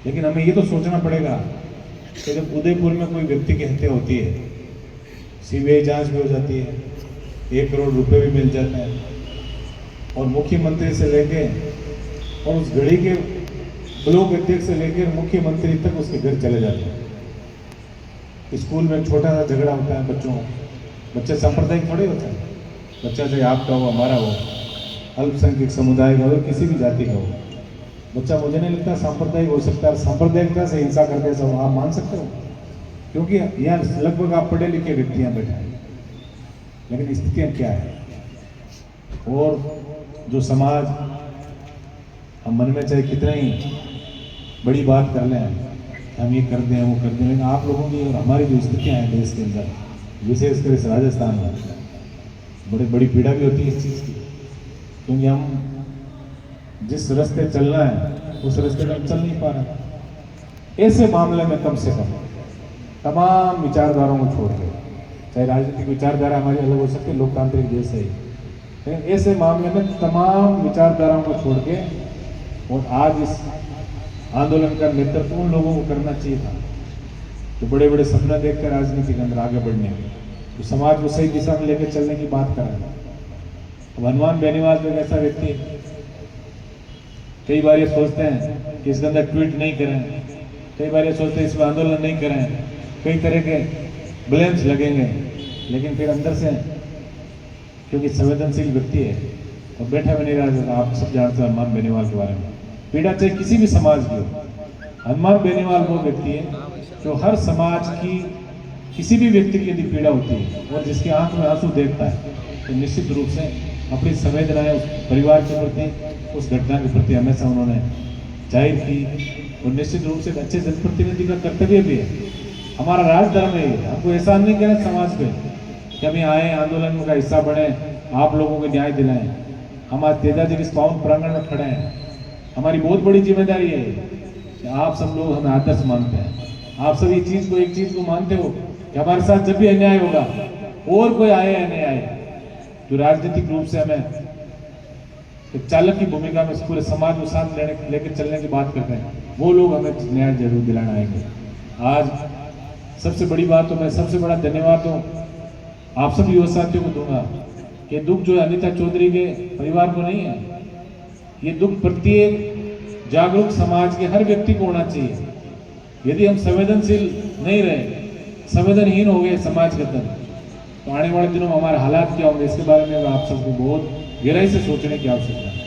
लेकिन हमें ये तो सोचना पड़ेगा कि जब उदयपुर में कोई व्यक्ति की हत्या होती है, सीबीआई जांच भी हो जाती है, 1 करोड़ रुपए भी मिल जाते हैं, और मुख्यमंत्री से लेके और उस घड़ी के ब्लॉक अध्यक्ष से लेकर मुख्यमंत्री तक उसके घर चले जाते हैं। स्कूल में छोटा सा झगड़ा होता है बच्चों, बच्चे सांप्रदायिक थोड़े होते हैं, बच्चा चाहे आपका हो, हमारा हो, अल्पसंख्यक समुदाय का हो, किसी भी जाति का हो, बच्चा मुझे नहीं लगता सांप्रदायिक हो सकता है। सांप्रदायिकता से हिंसा करते सब आप मान सकते हो? क्योंकि यहाँ लगभग आप पढ़े लिखे व्यक्ति यहाँ बैठे हैं, लेकिन स्थितियाँ क्या है? और जो समाज, हम मन में चाहे कितना ही बड़ी बात कर लें, हम ये कर दें वो कर दें, लेकिन आप लोगों की और हमारी जो स्थितियाँ हैं देश के अंदर, विशेषकर इस राजस्थान में, बड़ी पीड़ा भी होती है इस चीज़ की। क्योंकि हम जिस रास्ते चलना है उस रास्ते में हम चल नहीं पा रहे। ऐसे मामले में कम से कम तमाम विचारधाराओं को छोड़ के, चाहे राजनीतिक विचारधारा हमारी अलग हो सकती है, लोकतांत्रिक देश है, लेकिन ऐसे मामले में तमाम विचारधाराओं को छोड़ के, और आज इस आंदोलन का नेतृत्व उन लोगों को करना चाहिए था जो बड़े बड़े सपना देखकर राजनीति के अंदर आगे बढ़ने, तो समाज को सही दिशा में लेकर चलने की बात कर रहे हैं। अब हनुमान बेनीवाल जो ऐसा व्यक्ति है, कई बार ये सोचते हैं कि इसके अंदर ट्वीट नहीं करें, कई बार ये सोचते हैं इसमें आंदोलन नहीं करें, कई तरह के ब्लेम्स लगेंगे, लेकिन फिर अंदर से क्योंकि संवेदनशील व्यक्ति है और बैठा भी नहीं रहा। आप सब जानते हैं हनुमान बेनीवाल के बारे में, पीड़ा चाहे किसी भी समाज की हो, हनुमान बेनीवाल वो व्यक्ति है जो हर समाज की किसी भी व्यक्ति की यदि पीड़ा होती है और जिसकी आंख में आंसू देखता है, तो निश्चित रूप से अपनी संवेदनाएं उस परिवार के प्रति, उस घटना के प्रति हमेशा उन्होंने जाहिर की, और निश्चित रूप से अच्छे जनप्रतिनिधि का कर्तव्य भी है। हमारा राजधर्म है, हमको एहसान नहीं करना समाज पे कि हम यहाँ आए, आंदोलन का हिस्सा बने, आप लोगों को न्याय दिलाएं। हम आज तेजाजी के पावन प्रांगण में खड़े हैं, हमारी बहुत बड़ी जिम्मेदारी है कि आप सब लोग हमें आदर्श मानते हैं, आप सब ये चीज़ को, एक चीज़ को मानते हो कि हमारे साथ जब भी अन्याय होगा, और कोई आए या नहीं आए, जो राजनीतिक रूप से हमें एक चालक की भूमिका में पूरे समाज को साथ लेकर चलने की बात करते हैं, वो लोग हमें न्याय जरूर दिलाना आएंगे। आज सबसे बड़ी बात तो मैं सबसे बड़ा धन्यवाद तो आप सब युवा साथियों को दूंगा कि दुख जो अनीता चौधरी के परिवार को नहीं है, ये दुख प्रत्येक जागरूक समाज के हर व्यक्ति को होना चाहिए। यदि हम संवेदनशील नहीं रहे, संवेदनहीन हो गए समाज के अंदर, तो आने वाले दिनों में हमारे हालात क्या होंगे, इसके बारे में आप सबको बहुत गहराई से सोचने की आवश्यकता है।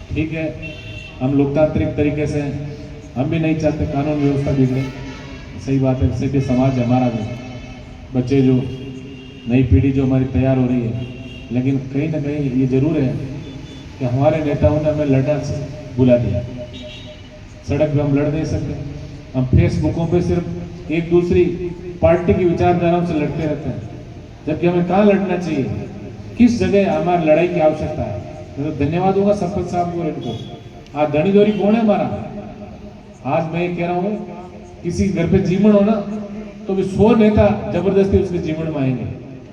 ठीक है, हम लोकतांत्रिक तरीके से, हम भी नहीं चाहते कानून व्यवस्था बिगड़े, सही बात है, सभी समाज हमारा भी, बच्चे जो नई पीढ़ी जो हमारी तैयार हो रही है, लेकिन कहीं ना कहीं ये जरूर है कि हमारे नेताओं ने हमें लड़ना बुला दिया। सड़क पे हम लड़ नहीं सकते, हम फेसबुकों पे सिर्फ एक दूसरी पार्टी की विचारधाराओं से लड़ते रहते हैं, जबकि हमें कहाँ लड़ना चाहिए, किस जगह हमारी लड़ाई की आवश्यकता है। मैं तो धन्यवाद दूंगा सरपंच साहब को, इनको। आज धनी दौरी कौन है हमारा? आज मैं ये कह रहा हूँ, किसी घर पे जीवन हो ना, तो भी 100 नेता जबरदस्ती उसके जीवन में आएंगे।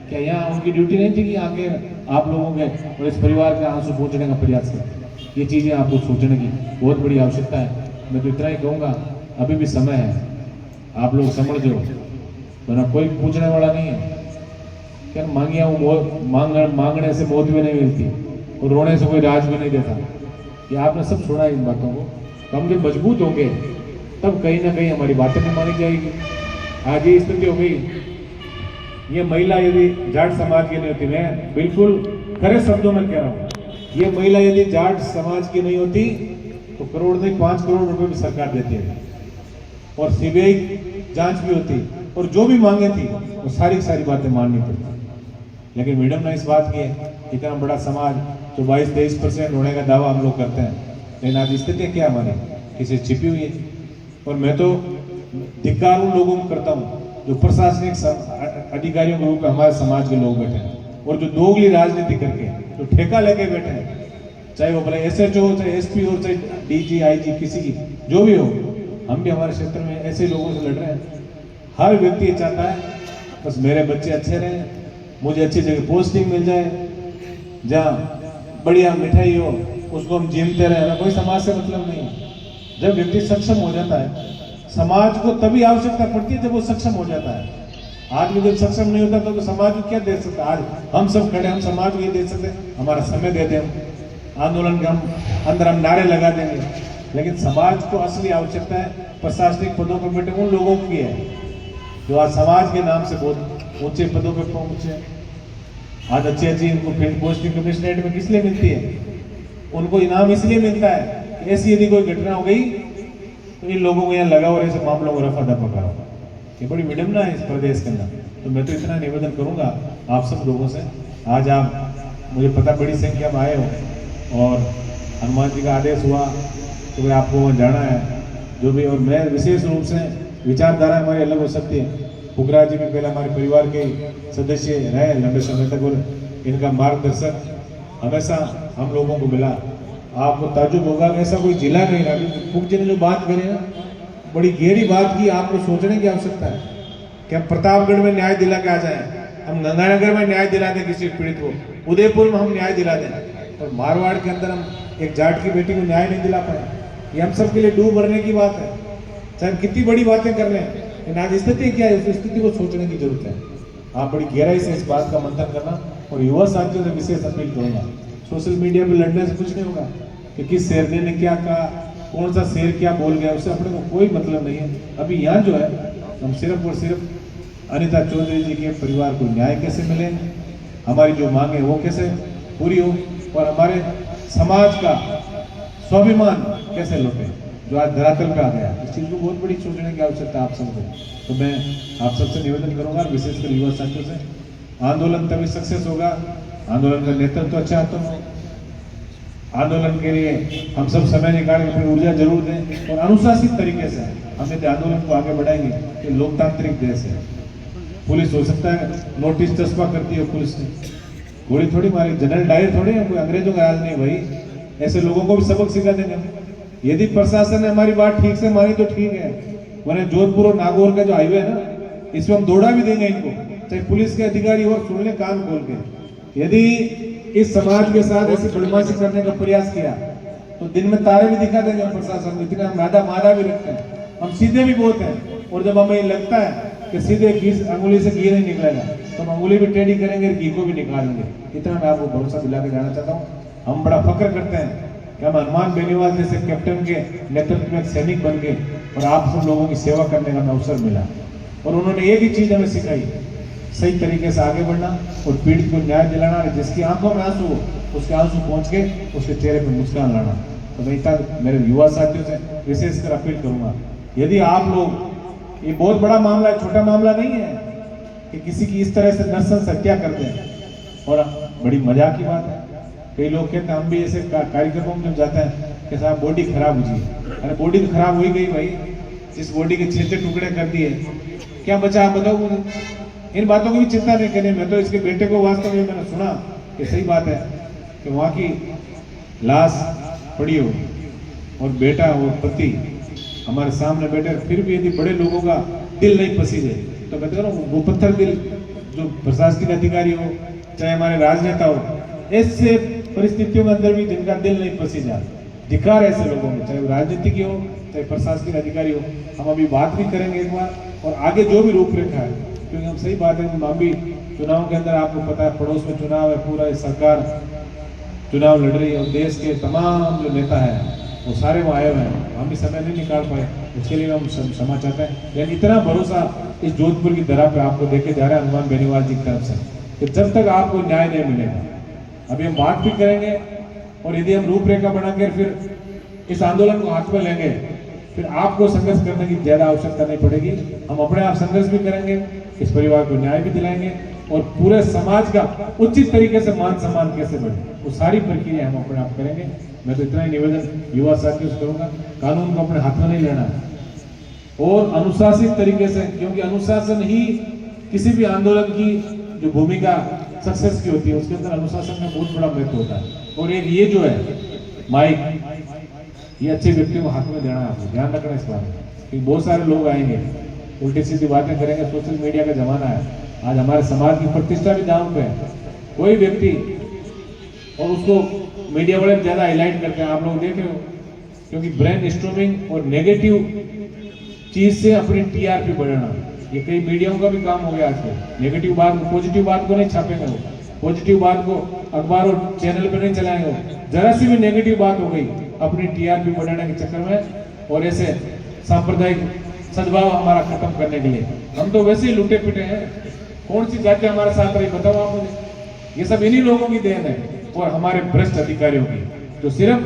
क्या यहाँ उनकी ड्यूटी नहीं थी कि आके आप लोगों के और इस परिवार के आंसू पहुँचने का प्रयास करें? ये चीज़ें आपको सोचने की बहुत बड़ी आवश्यकता है। मैं तो इतना ही कहूँगा, अभी भी समय है, आप लोग समझ दो, वरना कोई पूछने वाला नहीं है। क्या मांगिया मांगने से मौत भी नहीं मिलती और रोने से कोई राज भी नहीं देता। ये आपने सब सुना है इन बातों को। तो हम जब मजबूत होंगे तब कहीं ना कहीं हमारी बातें नहीं मानी जाएगी। आज ये स्थिति हो गई, ये महिला यदि जाट समाज की नहीं होती, मैं बिल्कुल खरे शब्दों में कह रहा हूँ, ये महिला यदि जाट समाज की नहीं होती तो करोड़ नहीं 5 करोड़ रुपए भी सरकार देती है और सीबीआई जांच भी होती और जो भी मांगे थी वो सारी बातें माननी पड़ती। लेकिन मैडम ने इस बात की है, इतना बड़ा समाज जो 22-23% होने का दावा हम लोग करते हैं, लेकिन आज स्थिति क्या हमारी किसी छिपी हुई है। और मैं तो धिक्कार उन लोगों को करता हूँ जो प्रशासनिक अधिकारियों के रूप में हमारे समाज के लोग बैठे हैं और जो दोगली राजनीति करके जो ठेका लेके बैठे हैं, चाहे वो भले SHO हो, चाहे SP हो, चाहे DG IG किसी की जो भी हो, हम भी हमारे क्षेत्र में ऐसे लोगों से लड़ रहे हैं। हर व्यक्ति ये चाहता है बस मेरे बच्चे अच्छे रहें, मुझे अच्छी जगह पोस्टिंग मिल जाए, जहाँ बढ़िया मिठाई हो उसको हम जीमते रहे, हमें कोई समाज से मतलब नहीं। जब व्यक्ति सक्षम हो जाता है, समाज को तभी आवश्यकता पड़ती है जब वो सक्षम हो जाता है। आदमी जब सक्षम नहीं होता तो समाज को क्या दे सकता? आज हम सब खड़े, हम समाज को ये दे सकते, हमारा समय दे दें, हम आंदोलन के हम अंदर हम नारे लगा देंगे, लेकिन समाज को असली आवश्यकता है प्रशासनिक पदों पर बैठे उन लोगों की है जो आज समाज के नाम से बहुत ऊंचे पदों पर पहुंचे। आज अच्छी इनको फील्ड पोस्टिंग कमिश्नरेट में किस लिए मिलती है? उनको इनाम इसलिए मिलता है कि ऐसी यदि कोई घटना हो गई तो इन लोगों को यहाँ लगा और ऐसे मामलों को रफा दफा करो। ये बड़ी विडम्बना है इस प्रदेश के अंदर। तो मैं तो इतना निवेदन करूंगा आप सब लोगों से, आज आप मुझे पता बड़ी संख्या में आए हो और हनुमान जी का आदेश हुआ तो भाई आपको वहाँ जाना है जो भी। और मैं विशेष रूप से, विचारधारा हमारी अलग हो सकती है, फुकरा जी भी पहले हमारे परिवार के सदस्य रहे लंबे समय तक और इनका मार्गदर्शक हमेशा हम लोगों को मिला। आपको ताजुब होगा ऐसा कोई जिला नहीं रहा। फुक जी ने जो बात करी ना, बड़ी गहरी बात की, आपको सोचने की आवश्यकता है कि हम प्रतापगढ़ में न्याय दिला के आ जाए, हम गंगानगर में न्याय दिला दें किसी पीड़ित को, उदयपुर में हम न्याय दिला दें, और मारवाड़ के अंदर हम एक जाट की बेटी को न्याय नहीं दिला पाए। ये हम सब के लिए डूब भरने की बात है, चाहे हम कितनी बड़ी बातें कर लें, लेकिन आज स्थिति क्या है उस स्थिति को सोचने की जरूरत है। आप बड़ी गहराई से इस बात का मंथन करना। और युवा साथियों से विशेष अपील करूंगा, सोशल मीडिया पे लड़ने से कुछ नहीं होगा कि किस शेरनी ने क्या कहा, कौन सा शेर क्या बोल गया, उससे अपने को कोई मतलब नहीं है। अभी यहाँ जो है हम सिर्फ और सिर्फ अनिता चौधरी जी के परिवार को न्याय कैसे मिले, हमारी जो मांग है वो कैसे पूरी हो, और हमारे समाज का स्वाभिमान कैसे लौटे जो आज धरातल पे आ गया। इस चीज़ को बहुत बड़ी सोचने की आवश्यकता है आप सबको। तो मैं आप सबसे निवेदन करूंगा, विशेषकर युवा साथियों से, आंदोलन तभी सक्सेस होगा, आंदोलन का नेतृत्व अच्छा तो हो, आंदोलन के लिए हम सब समय निकालें, अपनी ऊर्जा जरूर दें और अनुशासित तरीके से हम यदि आंदोलन को आगे बढ़ाएंगे तो लोकतांत्रिक देश है। पुलिस हो सकता है नोटिस चस्पा करती है, पुलिस ने गोली थोड़ी मारी, जनरल डायर थोड़ी है, कोई अंग्रेजों का राज नहीं भाई। ऐसे लोगों को भी सबक सिखा देंगे। यदि प्रशासन ने हमारी बात ठीक से मानी तो ठीक है, वरना जोधपुर और नागौर का जो हाईवे है ना, इसमें हम दौड़ा भी देंगे इनको, चाहे पुलिस के अधिकारी हो, सुन ले कान खोल के। यदि इस समाज के साथ ऐसी बदमाशी करने का प्रयास किया तो दिन में तारे भी दिखा देंगे हम प्रशासन को। इतना हम मादा भी रखते हैं, हम सीधे भी बहुत हैं, और जब हमें लगता है कि सीधे घी अंगुली से घी नहीं निकलेगा तो हम अंगुली भी टेढ़ी करेंगे, घी को भी निकालेंगे। इतना मैं आपको भरोसा दिला के जाना चाहता हूँ। हम बड़ा फक्र करते हैं कि हम हनुमान बेनीवाल जैसे कैप्टन के नेतृत्व में सैनिक बन गए और आप सब लोगों की सेवा करने का अवसर मिला। और उन्होंने एक ही चीज हमें सिखाई, सही तरीके से आगे बढ़ना और पीड़ित को न्याय दिलाना, जिसकी आंखों में आंसू हो उसके आंसू पहुंच के उसके चेहरे पर मुस्कान लाना। तो मैं इतना मेरे युवा साथियों से विशेषकर अपील करूंगा, यदि आप लोग, ये बहुत बड़ा मामला है, छोटा मामला नहीं है कि किसी की इस तरह से नरसंस हत्या कर दें, और बड़ी मजाक की बात है। कई लोग कहते हैं, हम भी ऐसे कार्यक्रमों में जब जाते हैं कि साहब बॉडी खराब हो जी, अरे बॉडी तो खराब हो ही गई भाई, जिस बॉडी के 6 टुकड़े कर दिए क्या बचा आप बताओ मुझे। इन बातों की भी चिंता नहीं करनी। मैं तो इसके बेटे को वास्तव में मैंने सुना कि सही बात है कि वहाँ की लाश पड़ी हो और बेटा और पति हमारे सामने बैठे, फिर भी यदि बड़े लोगों का दिल नहीं पसीजे तो मैं कह रहा हूँ वो पत्थर दिल जो प्रशासनिक अधिकारी हो चाहे हमारे राजनेता हो, ऐसे परिस्थितियों के अंदर भी जिनका दिल नहीं पसीजा, धिक्कार ऐसे लोगों में, चाहे वो राजनीतिक हो चाहे प्रशासनिक अधिकारी हो। हम अभी बात भी करेंगे एक बार, और आगे जो भी रूपरेखा है, क्योंकि हम सही बात है हम भी चुनाव के अंदर, आपको पता है पड़ोस में चुनाव है, पूरा सरकार चुनाव लड़ रही है और देश के तमाम जो नेता है वो सारे वहाँ आए हुए हैं। हम भी समय नहीं निकाल पाए, उसके लिए हम क्षमा चाहते हैं। लेकिन इतना भरोसा इस जोधपुर की दरा पे आपको देके जा रहे हैं हनुमान बेनीवाल जी की तरफ से कि जब तक आपको न्याय नहीं मिलेगा, अभी हम बात भी करेंगे, और यदि हम रूपरेखा बनाकर फिर इस आंदोलन को हाथ में लेंगे, फिर आपको संघर्ष करने की ज्यादा आवश्यकता नहीं पड़ेगी। हम अपने आप संघर्ष भी करेंगे, इस परिवार को न्याय भी दिलाएंगे, और पूरे समाज का उचित तरीके से मान सम्मान कैसे बढ़े वो सारी प्रक्रिया हम अपने आप करेंगे। मैं तो इतना ही निवेदन युवा साथियों से करूंगा, कानून को अपने हाथ में नहीं लेना और अनुशासित तरीके से, क्योंकि अनुशासन ही किसी भी आंदोलन की जो भूमिका सक्सेस की होती है उसके अंदर अनुशासन में बहुत बड़ा महत्व होता है। और एक ये जो है माइक, ये अच्छे व्यक्तियों को हाथ में देना है, आपको ध्यान रखना इस बारे में, क्योंकि बहुत सारे लोग आएंगे उल्टी सीधी बातें करेंगे। सोशल मीडिया का जमाना है, आज हमारे समाज की प्रतिष्ठा भी दांव पे है। कोई व्यक्ति और उसको मीडिया वाले ज्यादा हाईलाइट करते हैं, आप लोग देख रहे हो क्योंकि ब्रेन स्टॉर्मिंग और नेगेटिव चीज से अपनी टीआरपी बढ़ाना, ये कई मीडियाओं का भी काम हो गया आजकल। नेगेटिव बात को, पॉजिटिव बात को नहीं छापेंगे वो, पॉजिटिव बात को अखबार और चैनल पे नहीं चलाएंगे वो। जरा सी भी नेगेटिव बात हो गई अपनी टीआरपी बढ़ाने के चक्कर में और ऐसे सांप्रदायिक सद्भाव हमारा खत्म करने के लिए। हम तो वैसे ही लुटे पिटे हैं, कौन सी जाति हमारे साथ रही बताओ आप मुझे। ये सब इन्हीं लोगों की देन है और हमारे भ्रष्ट अधिकारियों की, जो सिर्फ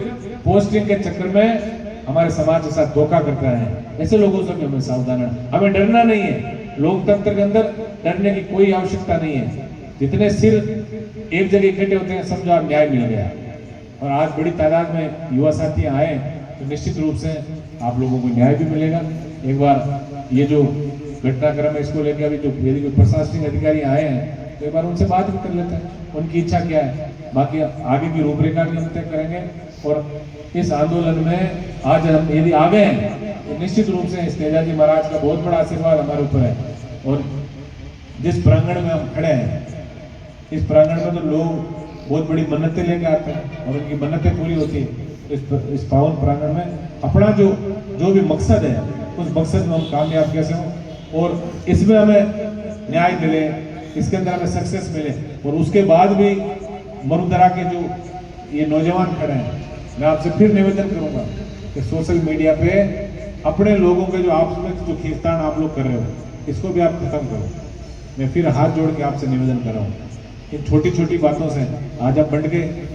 पोस्टिंग के चक्कर में हमारे समाज के साथ धोखा करता है। ऐसे लोगों से भी हमें सावधान रहना, हमें डरना नहीं है। लोकतंत्र के अंदर डरने की कोई आवश्यकता नहीं है। जितने सिर एक जगह इकट्ठे होते हैं समझो आप न्याय मिल गया। और आज बड़ी तादाद में युवा साथी आए तो निश्चित रूप से आप लोगों को न्याय भी मिलेगा। एक बार ये जो घटनाक्रम है इसको लेकर अभी जो यदि कोई प्रशासनिक अधिकारी आए हैं तो एक बार उनसे बात भी कर लेते हैं, उनकी इच्छा क्या है। बाकी आगे की रूपरेखा भी हम तय करेंगे। और इस आंदोलन में आज हम यदि आ गए हैं तो निश्चित रूप से इस तेजाजी महाराज का बहुत बड़ा आशीर्वाद हमारे ऊपर है। और जिस प्रांगण में हम खड़े हैं, इस प्रांगण में तो लोग बहुत बड़ी मन्नतें लेके आते हैं और उनकी मन्नतें पूरी होती है। इस पावन प्रांगण में अपना जो भी मकसद है उस मकसद में हम कामयाब कैसे हों और इसमें हमें न्याय मिले, इसके अंदर हमें सक्सेस मिले। और उसके बाद भी मरुधरा के जो ये नौजवान खड़े हैं, मैं आपसे फिर निवेदन करूंगा कि सोशल मीडिया पे अपने लोगों के जो आपस में जो खींचतान आप लोग कर रहे हो इसको भी आप खत्म करो। मैं फिर हाथ जोड़ के आपसे निवेदन कर रहा हूँ, इन छोटी छोटी बातों से आज आप बंट गए।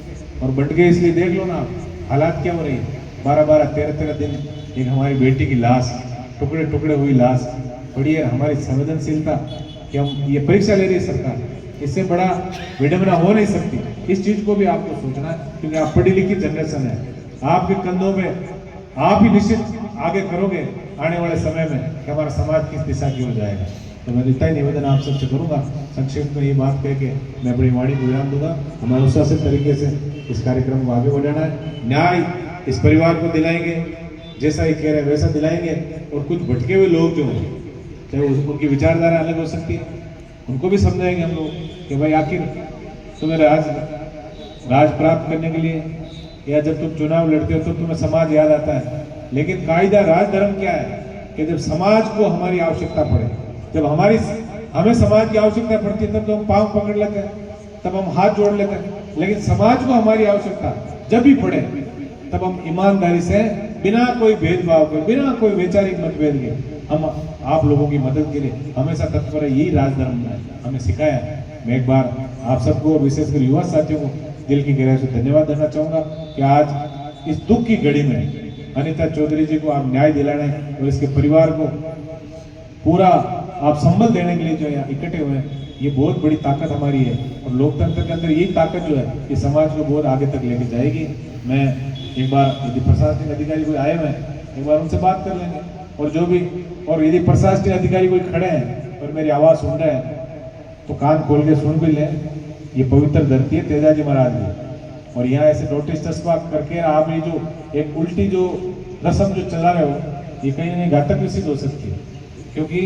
और बंट गए इसलिए देख लो ना हालात क्या हो रही है। 12-12, 13-13 दिन एक हमारी बेटी की लाश, टुकड़े टुकड़े हुई लाश पड़ी है। हमारी संवेदनशीलता कि हम ये परीक्षा ले रही है सरकार, इससे बड़ा विडंबना हो नहीं सकती। इस चीज को भी आपको सोचना है क्योंकि आप पढ़ी लिखी जनरेशन है। आपके कंधों में आप ही निश्चित आगे करोगे आने वाले समय में कि हमारा समाज किस दिशा की ओर जाएगा। तो मैं इतना ही निवेदन आप सबसे करूंगा। संक्षिप्त में ये बात कह के मैं अपनी वाणी को विराम दूंगा। हमें अनुशासित तरीके से इस कार्यक्रम को आगे बढ़ाना है। न्याय इस परिवार को दिलाएंगे, जैसा ये कह रहे हैं वैसा दिलाएंगे। और कुछ भटके हुए लोग जो हैं, चाहे उनकी विचारधारा अलग हो सकती है, उनको भी समझाएंगे हम लोग कि भाई आखिर तुम्हें राज प्राप्त करने के लिए या जब तुम चुनाव लड़ते हो तो तुम्हें समाज याद आता है। लेकिन कायदा राज धर्म क्या है कि जब समाज को हमारी आवश्यकता पड़े, जब हमें समाज की आवश्यकता पड़ती है तब तो हम पांव पकड़ लेते हैं, तब हम हाथ जोड़ लेते हैं। लेकिन समाज को हमारी आवश्यकता जब भी पड़े तब हम ईमानदारी से बिना कोई भेदभाव के, बिना कोई वैचारिक मतभेद के हम आप लोगों की मदद के लिए हमेशा तत्पर है। यही राजधर्म ने हमें सिखाया है। मैं एक बार आप सबको और विशेषकर युवा साथियों को दिल की गहराई से धन्यवाद देना चाहूंगा कि आज इस दुख की घड़ी में अनीता चौधरी जी को आप न्याय दिलाने और इसके परिवार को पूरा आप संबल देने के लिए जो यहाँ इकट्ठे हुए हैं, ये बहुत बड़ी ताकत हमारी है। और लोकतंत्र के अंदर यही ताकत जो है ये समाज को बहुत आगे तक लेके जाएगी। मैं एक बार यदि प्रशासनिक अधिकारी कोई आए हुए हैं एक बार उनसे बात कर लेंगे। और जो भी और यदि प्रशासनिक अधिकारी कोई खड़े हैं और मेरी आवाज़ सुन रहे हैं तो कान खोल के सुन भी लें। ये पवित्र धरती है तेजाजी महाराज की, और यहाँ ऐसे नोटिस चस्पा करके आप ये जो एक उल्टी जो रस्म जो चला रहे हो ये कहीं नहीं घातक भी सिद्ध हो सकती है। क्योंकि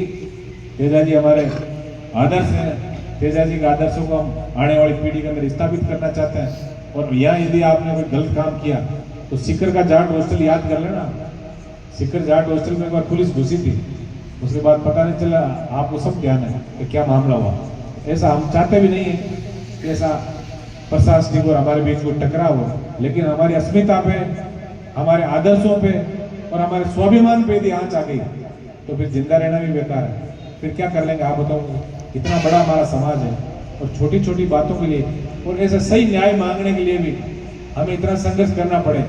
तेजाजी हमारे आदर्श हैं, तेजाजी के आदर्शों को हम आने वाली पीढ़ी के अंदर स्थापित करना चाहते हैं। और यहाँ यदि आपने कोई गलत काम किया तो सिकर का जाट हॉस्टल याद कर लेना। सिकर जाट हॉस्टल में एक बार पुलिस घुसी थी, उसके बाद पता नहीं चला, आपको सब ध्यान है कि क्या मामला हुआ। ऐसा हम चाहते भी नहीं है कि ऐसा प्रशासनिक और हमारे बीच कोई टकराव हो, लेकिन हमारी अस्मिता पे, हमारे आदर्शों पे और हमारे स्वाभिमान पे यदि आंच आ गई तो फिर जिंदा रहना भी बेकार है। फिर क्या कर लेंगे आप बताओ। इतना बड़ा हमारा समाज है और छोटी छोटी बातों के लिए और ऐसा सही न्याय मांगने के लिए भी हमें इतना संघर्ष करना पड़े।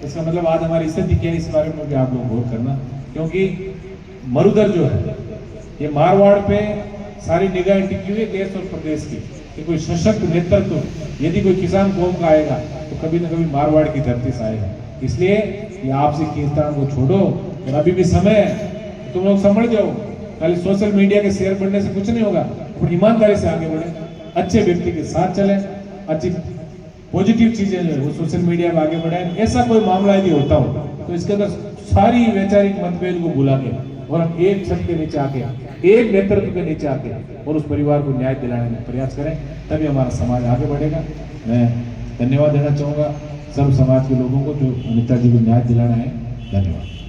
इसका मतलब आज हमारी स्थिति क्या है इस बारे में भी आप लोग गौर करना। क्योंकि मरुधर जो है ये मारवाड़ पे सारी निगाहें टिकी हुई है देश और प्रदेश की कि कोई सशक्त नेतृत्व यदि कोई किसान कौम का आएगा तो कभी न कभी मारवाड़ की धरती से आएगा। इसलिए ये आपसी खींचतान को छोड़ो और अभी भी समय है, तुम लोग समझ जाओ। खाली सोशल मीडिया के शेयर बढ़ने से कुछ नहीं होगा। और ईमानदारी से आगे बढ़े, अच्छे व्यक्ति के साथ चले, अच्छी पॉजिटिव चीजें जो है वो सोशल मीडिया में आगे बढ़ाएं। ऐसा कोई मामला यदि होता हो तो इसके अंदर सारी वैचारिक मतभेद को भुला के और हम एक छत के नीचे आके, एक नेतृत्व के नीचे आके और उस परिवार को न्याय दिलाने का प्रयास करें, तभी हमारा समाज आगे बढ़ेगा। मैं धन्यवाद देना चाहूँगा सब समाज के लोगों को जो अनिता जी को न्याय दिलाना है। धन्यवाद।